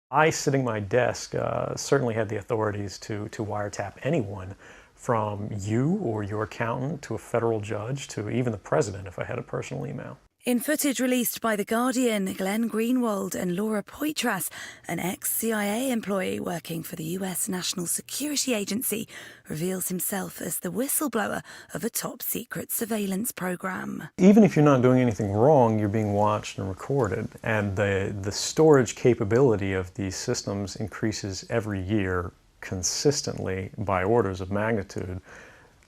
I, sitting at my desk, certainly had the authorities to wiretap anyone from you or your accountant to a federal judge to even the president if I had a personal email. In footage released by The Guardian, Glenn Greenwald and Laura Poitras, an ex-CIA employee working for the US National Security Agency, reveals himself as the whistleblower of a top-secret surveillance program. Even if you're not doing anything wrong, you're being watched and recorded, and the storage capability of these systems increases every year consistently by orders of magnitude,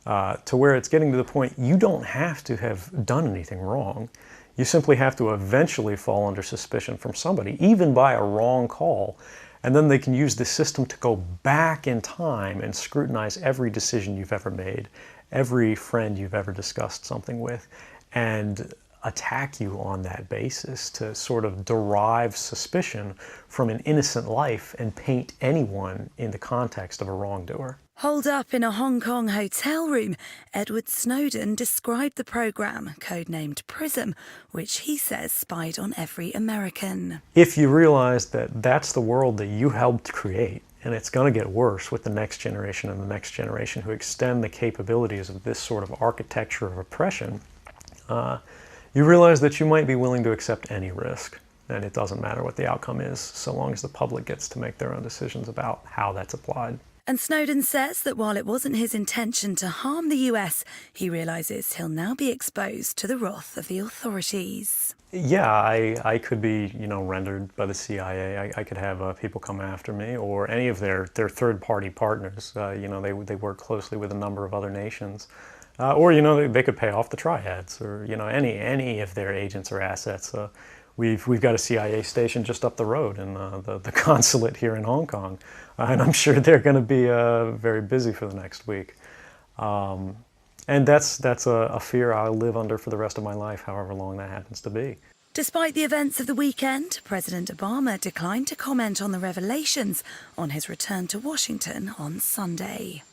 to where it's getting to the point you don't have to have done anything wrong. You simply have to eventually fall under suspicion from somebody, even by a wrong call, and then they can use the system to go back in time and scrutinize every decision you've ever made, every friend you've ever discussed something with, and attack you on that basis to sort of derive suspicion from an innocent life and paint anyone in the context of a wrongdoer. Holed up in a Hong Kong hotel room, Edward Snowden described the program, codenamed PRISM, which he says spied on every American. If you realize that that's the world that you helped create, and it's going to get worse with the next generation and the next generation who extend the capabilities of this sort of architecture of oppression, you realize that you might be willing to accept any risk. And it doesn't matter what the outcome is, so long as the public gets to make their own decisions about how that's applied. And Snowden says that while it wasn't his intention to harm the US, he realises he'll now be exposed to the wrath of the authorities. Yeah, I could be, rendered by the CIA. I could have people come after me, or any of their third-party partners. They work closely with a number of other nations. Or they could pay off the triads, or any of their agents or assets. We've got a CIA station just up the road in the consulate here in Hong Kong, and I'm sure they're going to be very busy for the next week. And that's a fear I'll live under for the rest of my life, however long that happens to be. Despite the events of the weekend, President Obama declined to comment on the revelations on his return to Washington on Sunday.